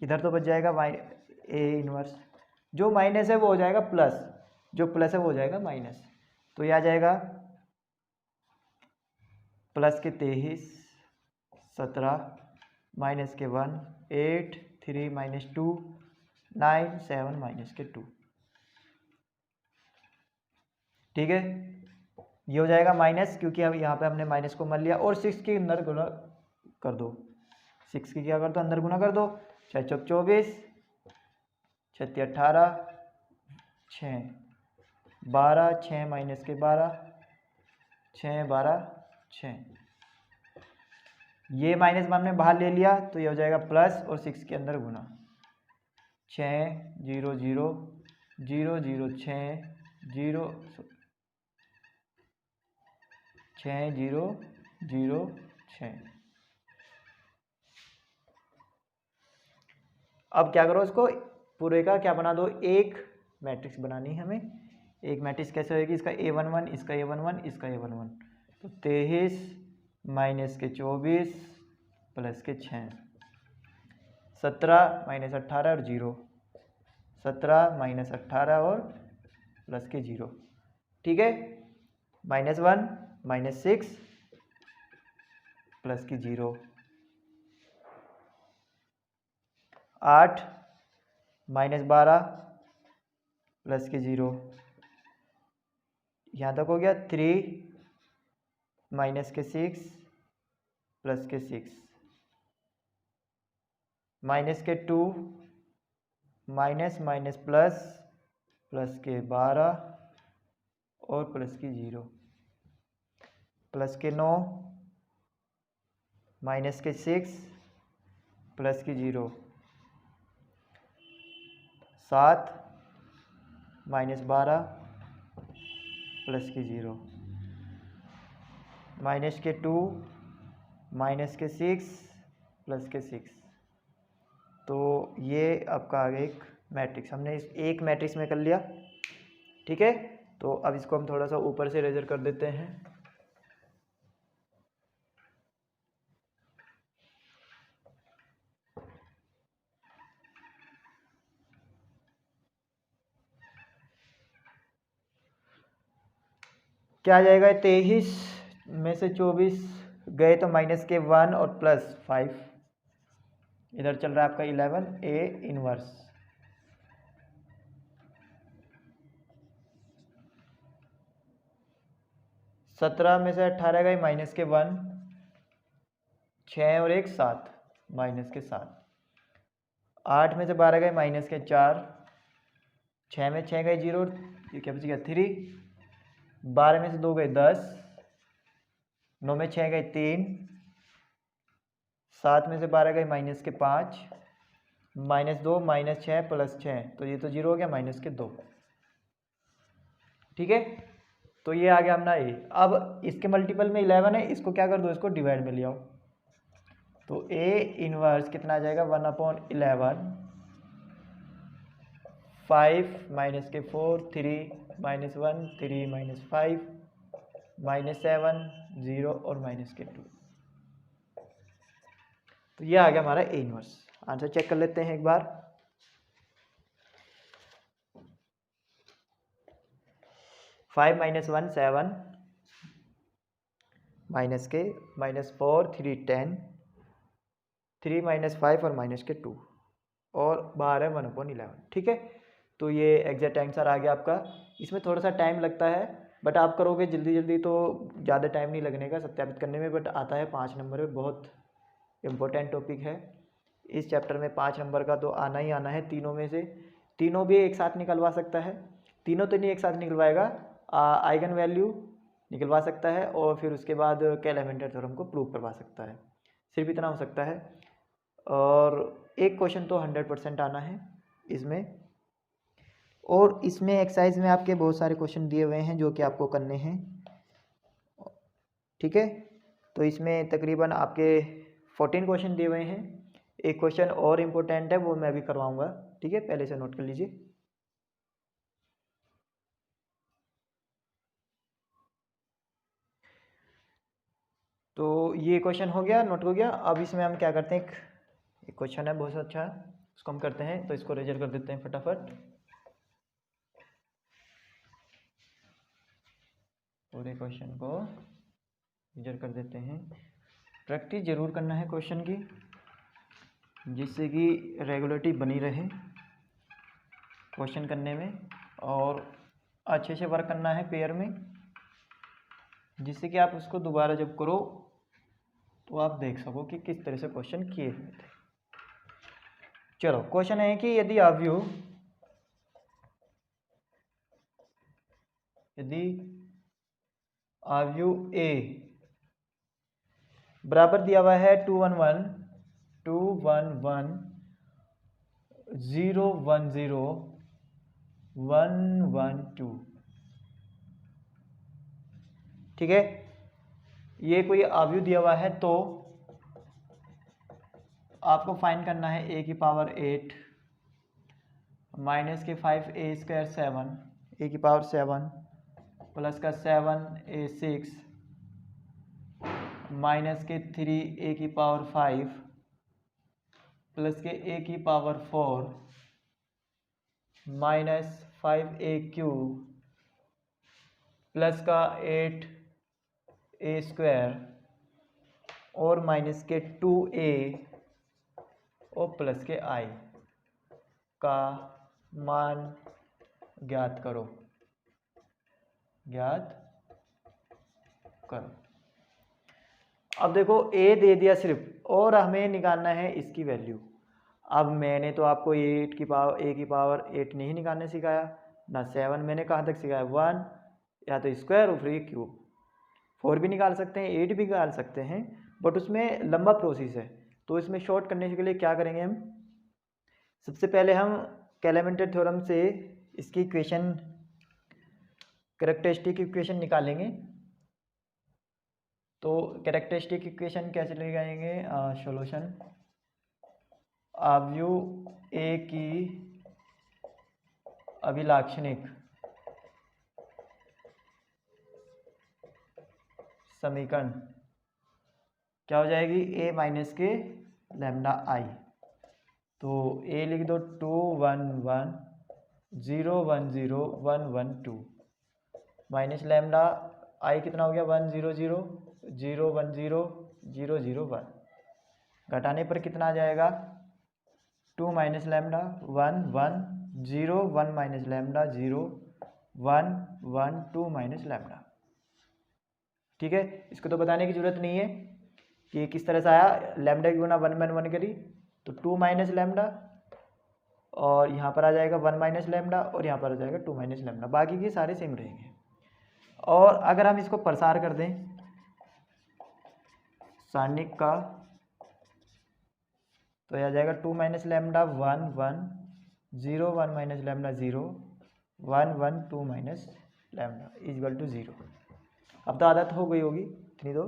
इधर तो बच जाएगा ए इनवर्स, जो माइनस है वो हो जाएगा प्लस, जो प्लस है वो हो जाएगा माइनस, तो ये आ जाएगा प्लस के 23 17 माइनस के 1 8 3 माइनस 2 9 7 माइनस के 2, ठीक है। ये हो जाएगा माइनस, क्योंकि अब यहाँ पे हमने माइनस को मान लिया, और 6 के अंदर गुना कर दो, 6 की क्या कर दो अंदर गुना कर दो, 6 चौक 24 6 18 6 12 6 माइनस के 12 6 12 6, ये माइनस हमने बाहर ले लिया तो ये हो जाएगा प्लस, और 6 के अंदर गुना, 6 0 0 0 0 6 0 6 0 0 6। अब क्या करो, इसको पूरे का क्या बना दो, एक मैट्रिक्स बनानी है हमें। एक मैट्रिक्स कैसे होगी, इसका A11 इसका A11 इसका A11, तो 23 माइनस के 24 प्लस के 6 17 माइनस 18 और 0 17 माइनस 18 और प्लस के 0, ठीक है। -1 -6 प्लस की 0 8 -12 प्लस के 0, यहाँ तक हो गया 3 माइनस के 6 प्लस के 6 माइनस के 2 माइनस माइनस प्लस प्लस के 12 और प्लस की 0 प्लस के 9 माइनस के 6 प्लस की 0, 7 माइनस 12 प्लस की 0, माइनस के 2 माइनस के 6 प्लस के 6। तो ये आपका आ गया एक मैट्रिक्स, हमने इस एक मैट्रिक्स में कर लिया। ठीक है, तो अब इसको हम थोड़ा सा ऊपर से इरेजर कर देते हैं। क्या आ जाएगा, 23 में से 24 गए तो माइनस के 1 और प्लस 5, इधर चल रहा है आपका 11 A इनवर्स। 17 में से 18 गए माइनस के 1, 6 और 1 7 माइनस के 7। 8 में से 12 गए माइनस के 4, 6 में 6 गए 0, ये क्या बच गया 3। 12 में से 2 गए 10, 9 में 6 गए 3, 7 में से 12 गए माइनस के 5, माइनस 2 माइनस 6 प्लस 6, तो ये तो 0 हो गया, माइनस के 2। ठीक है, तो ये आ गया अपना ए। अब इसके मल्टीपल में 11 है, इसको क्या कर दो, इसको डिवाइड में ले आओ। तो ए इनवर्स कितना आ जाएगा, 1/11, 5 माइनस के 4, 3 माइनस 1, 3 माइनस 5 माइनस 7, 0 और माइनस के 2। तो ये आ गया हमारा ए इनवर्स। आंसर चेक कर लेते हैं एक बार। फाइव माइनस 1 7, माइनस के -4 3 10, 3 माइनस 5 और माइनस के 2, और बाहर है 1/11। ठीक है, तो ये एग्जैक्ट आंसर आ गया आपका। इसमें थोड़ा सा टाइम लगता है, बट आप करोगे जल्दी जल्दी तो ज़्यादा टाइम नहीं लगने का सत्यापित करने में, बट आता है 5 नंबर में। बहुत इम्पोर्टेंट टॉपिक है इस चैप्टर में, 5 नंबर का तो आना ही आना है। तीनों में से तीनों भी एक साथ निकलवा सकता है, तीनों तो नहीं एक साथ निकलवाएगा, आइगन वैल्यू निकलवा सकता है, और फिर उसके बाद कैलमेंटर थ्योरम को प्रूव करवा सकता है। सिर्फ इतना हो सकता है, और एक क्वेश्चन तो 100% आना है इसमें। और इसमें एक्सरसाइज में आपके बहुत सारे क्वेश्चन दिए हुए हैं जो कि आपको करने हैं। ठीक है, तो इसमें तकरीबन आपके 14 क्वेश्चन दिए हुए हैं। एक क्वेश्चन और इम्पोर्टेंट है, वो मैं भी करवाऊंगा। ठीक है, पहले से नोट कर लीजिए। तो ये क्वेश्चन हो गया, नोट हो गया। अब इसमें हम क्या करते हैं, एक क्वेश्चन है बहुत अच्छा, उसको हम करते हैं, तो इसको रेजर कर देते हैं फटाफट। पूरे क्वेश्चन को रेजर कर देते हैं। प्रैक्टिस जरूर करना है क्वेश्चन की, जिससे कि रेगुलरिटी बनी रहे क्वेश्चन करने में, और अच्छे से वर्क करना है पेयर में, जिससे कि आप उसको दोबारा जब करो तो आप देख सको कि किस तरह से क्वेश्चन किए हुए थे। चलो, क्वेश्चन है कि यदि अवयव ए बराबर दिया हुआ है 2 1 1 2 1 1 0 1 0 1 1 2। ठीक है, ये कोई अवयव दिया हुआ है, तो आपको फाइंड करना है a की पावर 8 माइनस के 5a² 7, a की पावर 7 प्लस का 7a6 माइनस के 3a की पावर 5 प्लस के a की पावर 4 माइनस 5a³ प्लस का 8a² और माइनस के 2a और प्लस के i का मान ज्ञात करो। अब देखो a दे दिया सिर्फ, और हमें निकालना है इसकी वैल्यू। अब मैंने तो आपको a की पावर 8 नहीं निकालने सिखाया ना, 7 मैंने कहाँ तक सिखाया, 1 या तो स्क्वायर और फिर क्यूब। 4 भी निकाल सकते हैं, 8 भी निकाल सकते हैं, बट उसमें लंबा प्रोसेस है, तो इसमें शॉर्ट करने के लिए क्या करेंगे हम, सबसे पहले हम कैलमेंटर थ्योरम से इसकी इक्वेशन, कैरेक्टरिस्टिक इक्वेशन निकालेंगे। तो कैरेक्टरिस्टिक इक्वेशन कैसे लगाएंगे, सॉल्यूशन अवयव ए की अभिलाक्षणिक समीकरण क्या हो जाएगी, ए माइनस के लैम्डा आई। तो ए लिख दो 2 1 1 0 1 0 1 1 2 माइनस लैम्डा आई कितना हो गया 1 0 0 0 1 0 0 0 1, घटाने पर कितना आ जाएगा 2 minus lambda 1 1 0 1 minus lambda 0 1 1 2 minus lambda. ठीक है, इसको तो बताने की जरूरत नहीं है कि किस तरह से आया, लैम्डा की गुना 1 1 करी तो 2 माइनस लैम्डा, और यहाँ पर आ जाएगा 1 माइनस लैम्डा, और यहाँ पर आ जाएगा 2 माइनस लैम्डा, बाकी के सारे सेम रहेंगे। और अगर हम इसको प्रसार कर दें सारणिक का, तो यह आ जाएगा 2 minus lambda 1 1 0 1 minus lambda 0 1 1 2 minus lambda equal to 0। अब तो आदत हो गई होगी इतनी तो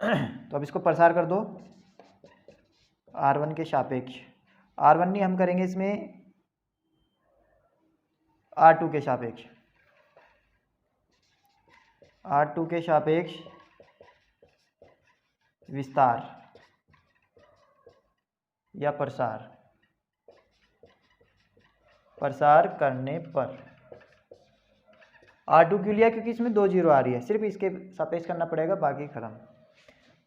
तो अब इसको प्रसार कर दो R1 के सापेक्ष, R1 नहीं हम करेंगे इसमें R2 के सापेक्ष, R2 के सापेक्ष विस्तार या प्रसार करने पर R2 क्यों लिया, क्योंकि इसमें 2 जीरो आ रही है, सिर्फ इसके सापेक्ष करना पड़ेगा, बाकी खत्म।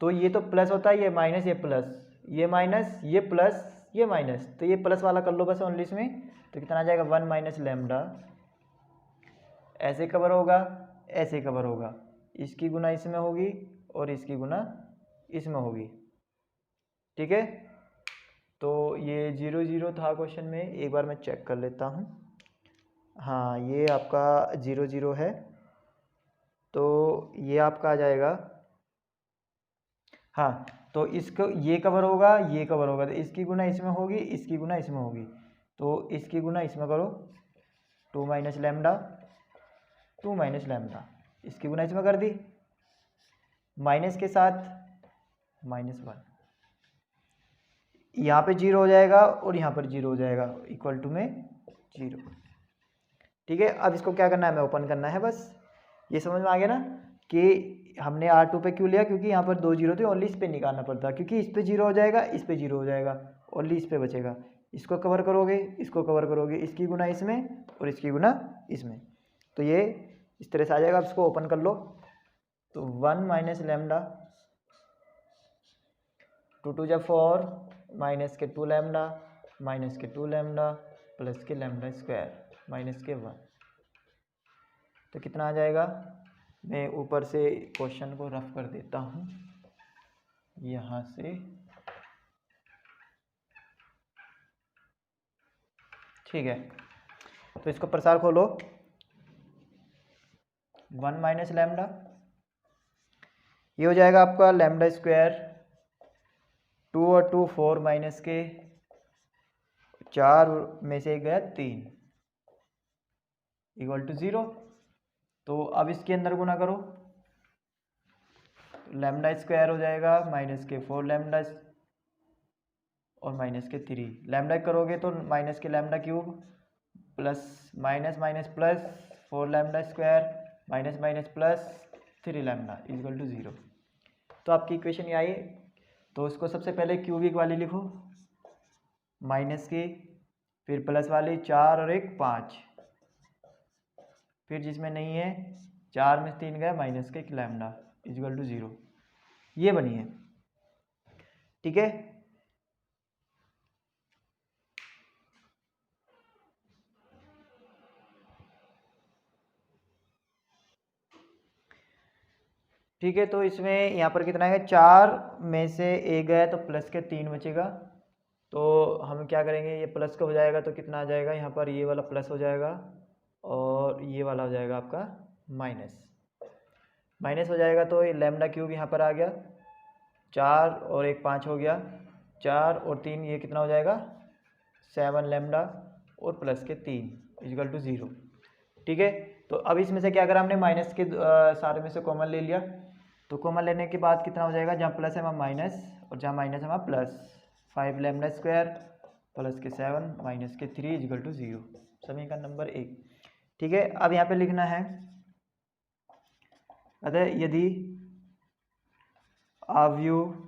तो ये तो प्लस होता है, ये माइनस, ये प्लस, ये माइनस, ये प्लस, ये माइनस, तो ये प्लस वाला कर लो बस ओनली इसमें। तो कितना आ जाएगा 1 माइनस लैम्डा, ऐसे कवर होगा, ऐसे कवर होगा, इसकी गुना इसमें होगी और इसकी गुना इसमें होगी। ठीक है, तो ये 0 0 था क्वेश्चन में, एक बार मैं चेक कर लेता हूँ। हाँ, ये आपका 0 0 है, तो ये आपका आ जाएगा, हाँ, तो इसको ये कवर होगा, ये कवर होगा, तो इसकी गुना इसमें होगी, इसकी गुना इसमें होगी, तो इसकी गुना इसमें करो 2 माइनस लैम्डा 2 माइनस लैम्डा, इसकी गुना इसमें कर दी, माइनस के साथ -1, यहाँ पे 0 हो जाएगा और यहाँ पर 0 हो जाएगा, इक्वल टू में 0। ठीक है, अब इसको क्या करना है, हमें ओपन करना है बस। ये समझ में आ गया ना कि हमने R2 पे क्यों लिया, क्योंकि यहाँ पर 2 जीरो थे, ओनली इस पे निकालना पड़ता, क्योंकि इस पे 0 हो जाएगा, इस पे 0 हो जाएगा, ओनली इस पे बचेगा। इसको कवर करोगे, इसको कवर करोगे, इसकी गुना इसमें और इसकी गुना इसमें, तो ये इस तरह से आ जाएगा। अब इसको ओपन कर लो, तो 1 माइनस लैम्डा 2 2 जा 4 माइनस के 2 लैम्डा माइनस के 2 लैम्डा प्लस के लैम्डा स्क्वायर माइनस के 1, तो कितना आ जाएगा। मैं ऊपर से क्वेश्चन को रफ कर देता हूँ यहाँ से, ठीक है, तो इसको प्रसार खोलो, 1 माइनस लैम्डा, ये हो जाएगा आपका लैम्डा स्क्वायर 2 और 2 4 माइनस के 4 में से गया 3 इक्वल टू 0। तो अब इसके अंदर गुना करो, लैम्डा स्क्वायर हो जाएगा माइनस के 4 लैम्डा और माइनस के 3, लैम्डा करोगे तो माइनस के lambda cube plus minus minus plus 4 lambda square minus minus plus 3 lambda equal to 0। तो आपकी इक्वेशन ये आई। तो इसको सबसे पहले क्यूबिक वाली लिखो, माइनस की, फिर प्लस वाली 4 और 1 5, फिर जिसमें नहीं है 4 में 3 गया माइनस के 1 लैम्डा इक्वल टू 0, ये बनी है। ठीक है, ठीक है, तो इसमें यहाँ पर कितना है, 4 में से 1 गया तो प्लस के 3 बचेगा, तो हम क्या करेंगे, ये प्लस का हो जाएगा तो कितना आ जाएगा, यहाँ पर ये वाला प्लस हो जाएगा और ये वाला हो जाएगा आपका माइनस, माइनस हो जाएगा, तो ये लैम्डा क्यूब यहाँ पर आ गया 4 और 1 5 हो गया, 4 और 3 ये कितना हो जाएगा 7 लैम्डा और प्लस के 3 इक्वल टू 0। ठीक है, तो अब इसमें से क्या करा हमने, माइनस के सारे में से कॉमन ले लिया, तो कॉमन लेने के बाद कितना हो जाएगा, जहाँ प्लस है वहाँ माइनस और जहाँ माइनस है वहाँ प्लस, 5 लैम्डा स्क्वायर प्लस के 7 माइनस के 3 इक्वल टू 0, समीकरण नंबर 1। ठीक है, अब यहाँ पे लिखना है, अतः यदि अवयव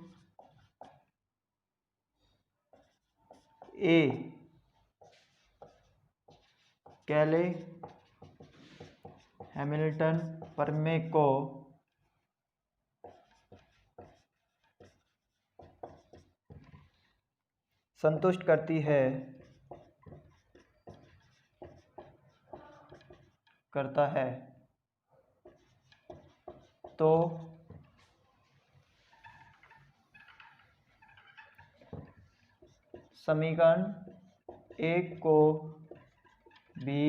ए कैले हैमिल्टन प्रमेय को संतुष्ट करता है तो समीकरण 1 को भी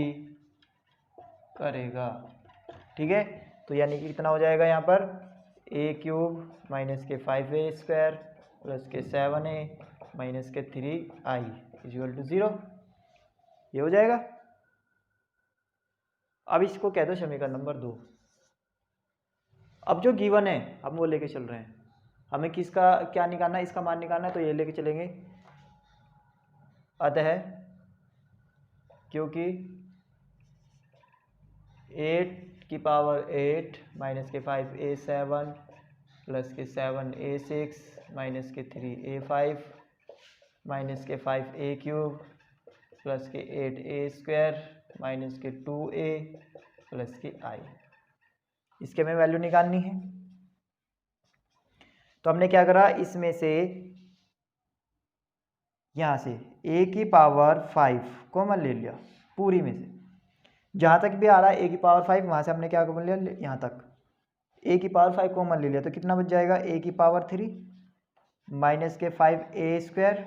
करेगा। ठीक है, तो यानी कि कितना हो जाएगा यहाँ पर, ए क्यूब माइनस के 5a स्क्वायर प्लस के 7a माइनस के 3i इक्वल टू 0, ये हो जाएगा। अब इसको कह दो समीकरण नंबर 2। अब जो गिवन है हम वो लेके चल रहे हैं, हमें किसका क्या निकालना है, इसका मान निकालना है, तो ये लेके चलेंगे। अतः क्योंकि 8 की पावर 8 माइनस के 5a7 प्लस के 7a6 माइनस के 3a5 माइनस के 5a क्यूब प्लस के 8a स्क्वायर माइनस के 2a प्लस के i, इसके हमें वैल्यू निकालनी है। तो हमने क्या करा, इसमें से यहाँ से a की पावर 5 कॉमन ले लिया पूरी में से, जहाँ तक भी आ रहा है a की पावर 5 वहाँ से हमने क्या कॉमन लिया, यहाँ तक a की पावर 5 कॉमन ले लिया, तो कितना बच जाएगा, a की पावर 3 माइनस के 5a स्क्वायर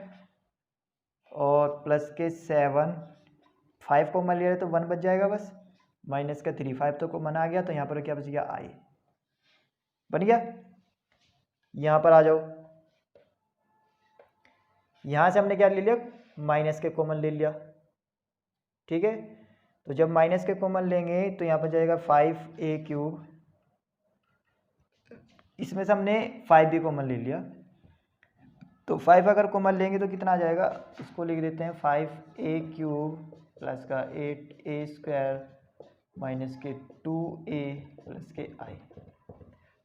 और प्लस के 7, 5 कॉमन ले लिया तो 1 बच जाएगा बस, माइनस का 3, 5 तो कॉमन आ गया, तो यहाँ पर क्या बच गया, i बन गया। यहाँ पर आ जाओ, यहाँ से हमने क्या ले लिया, माइनस के कॉमन ले लिया। ठीक है, तो जब माइनस के कॉमन लेंगे तो यहाँ पर जाएगा 5a क्यूब, इसमें से हमने 5 भी कॉमन ले लिया, तो 5 अगर कॉमन लेंगे तो कितना आ जाएगा, इसको लिख देते हैं 5a क्यूब प्लस का 8a स्क्वायर माइनस के 2a प्लस के i।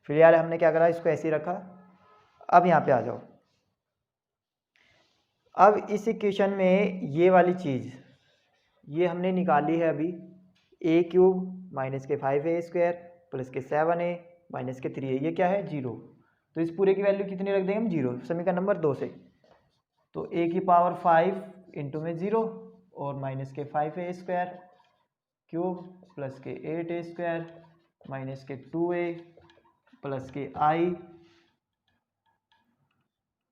फिर यार हमने क्या करा, इसको ऐसे ही रखा। अब यहाँ पे आ जाओ, अब इस इक्वेशन में ये वाली चीज़ ये हमने निकाली है अभी, a क्यूब माइनस के 5a स्क्वायर प्लस के 7a माइनस के 3a, ये क्या है 0, तो इस पूरे की वैल्यू कितनी रख देंगे हम, 0, समीकरण नंबर 2 से। तो a की पावर 5 इंटू में 0 और माइनस के 5a स्क्वायर क्यूब प्लस के 8a स्क्वायर माइनस के 2a प्लस के i।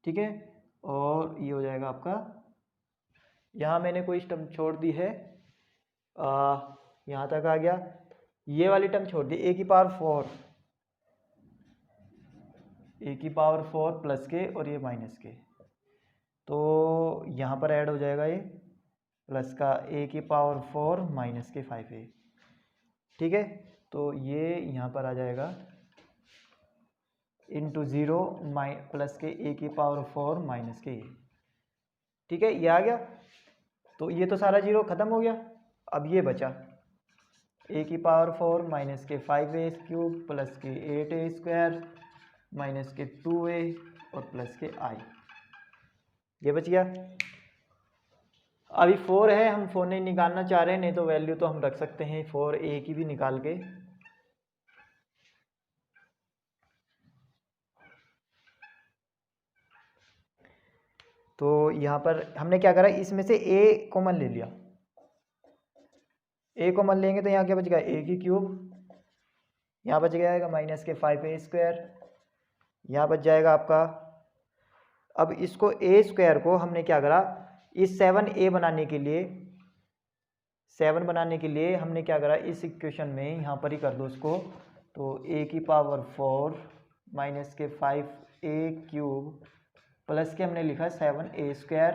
ठीक है, और ये हो जाएगा आपका, यहाँ मैंने कोई टर्म छोड़ दी है, यहाँ तक आ गया, ये वाली टर्म छोड़ दी, a की पावर 4 प्लस के और ये माइनस के, तो यहाँ पर ऐड हो जाएगा ये प्लस का a की पावर 4 माइनस के 5a। ठीक है, तो ये यहाँ पर आ जाएगा इंटू 0 प्लस के a की पावर 4 माइनस के a। ठीक है, ये आ गया, तो ये तो सारा 0 खत्म हो गया। अब ये बचा a की पावर 4 माइनस के 5a क्यूब प्लस के 8a स्क्वायर माइनस के 2a और प्लस के i, ये बच गया। अभी 4 है, हम 4 नहीं निकालना चाह रहे हैं, नहीं तो वैल्यू तो हम रख सकते हैं 4a की भी निकाल के। तो यहाँ पर हमने क्या करा, इसमें से a कॉमन ले लिया, a कॉमन लेंगे तो यहाँ क्या बच गया, a की क्यूब, यहाँ बच जाएगा माइनस के 5a स्क्वायर, यहाँ बच जाएगा आपका। अब इसको a स्क्वायर को हमने क्या करा, इस 7a बनाने के लिए, 7 बनाने के लिए हमने क्या करा, इस इक्वेशन में यहाँ पर ही कर दो उसको, तो a की पावर 4 माइनस के 5 क्यूब प्लस के हमने लिखा 7a²,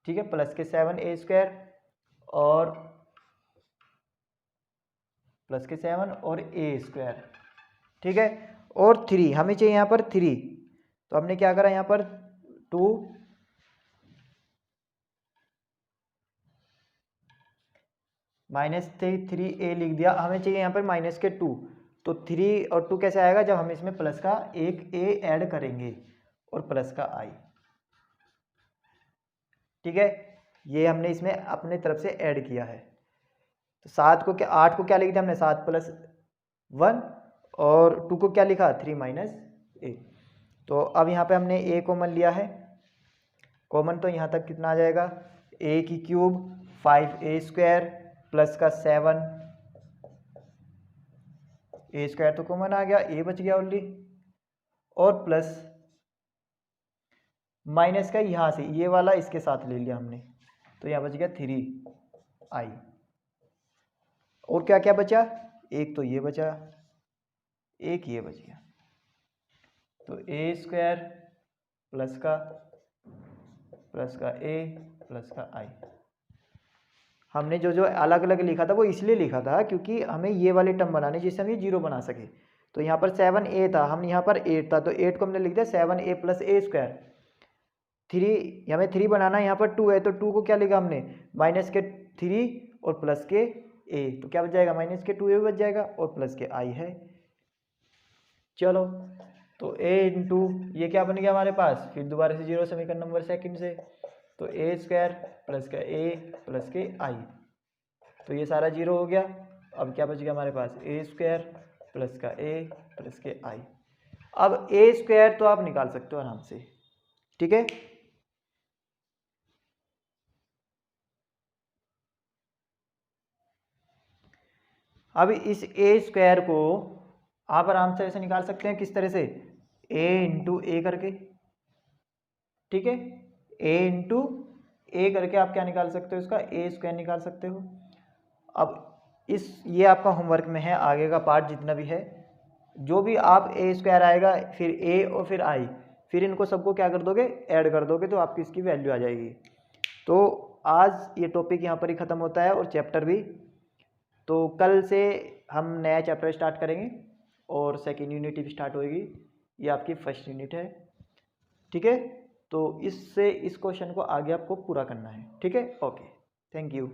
ठीक है, प्लस के 7a² और प्लस के 7 और a², ठीक है। और 3 हमें चाहिए यहाँ पर 3, तो हमने क्या करा यहाँ पर 2 -3a लिख दिया। हमें चाहिए यहाँ पर माइनस के 2, तो 3 और 2 कैसे आएगा, जब हम इसमें प्लस का एक a ऐड करेंगे और प्लस का i, ठीक है। ये हमने इसमें अपने तरफ से ऐड किया है। तो 8 को क्या लिख दिया हमने, 7 + 1, और 2 को क्या लिखा, 3 - a। तो अब यहाँ पे हमने a कॉमन लिया है, कॉमन तो यहाँ तक कितना आ जाएगा, a³ 5a² प्लस का 7a² तो कॉमन आ गया, a बच गया ओनली, और प्लस माइनस का यहाँ से ये वाला इसके साथ ले लिया हमने, तो यहाँ बच गया 3i। और क्या क्या बचा, एक तो ये बचा, एक ये बच गया, तो a² प्लस का a प्लस का i। हमने जो जो अलग अलग लिखा था वो इसलिए लिखा था क्योंकि हमें ये वाले टर्म बनाने जिससे हम ये 0 बना सके। तो यहाँ पर 7a था, हम यहाँ पर 8 था, तो 8 को हमने लिख दिया 7a + a²। 3 हमें 3 बनाना है, यहाँ पर 2 है, तो 2 को क्या लिखा हमने, माइनस के 3 और प्लस के a, तो क्या बच जाएगा, माइनस के 2a बच जाएगा और प्लस के i है। चलो, तो a इंटू ये क्या बन गया हमारे पास, फिर दोबारा से 0 समीकरण नंबर सेकंड से, तो a² प्लस का a प्लस के i, तो ये सारा 0 हो गया। अब क्या बच गया हमारे पास, a² प्लस का a प्लस के i। अब a² तो आप निकाल सकते हो आराम से, ठीक है। अब इस a² को आप आराम से ऐसे निकाल सकते हैं, किस तरह से, a इंटू a करके, ठीक है, a इंटू a करके आप क्या निकाल सकते हो, इसका a² निकाल सकते हो। अब ये आपका होमवर्क में है, आगे का पार्ट जितना भी है, जो भी आप a² आएगा, फिर a और फिर i, फिर इनको सबको क्या कर दोगे, ऐड कर दोगे, तो आपकी इसकी वैल्यू आ जाएगी। तो आज ये टॉपिक यहाँ पर ही ख़त्म होता है, और चैप्टर भी। तो कल से हम नया चैप्टर स्टार्ट करेंगे और सेकेंड यूनिट भी स्टार्ट होएगी, ये आपकी फर्स्ट यूनिट है, ठीक है। तो इस क्वेश्चन को आगे आपको पूरा करना है, ठीक है। Okay, thank you.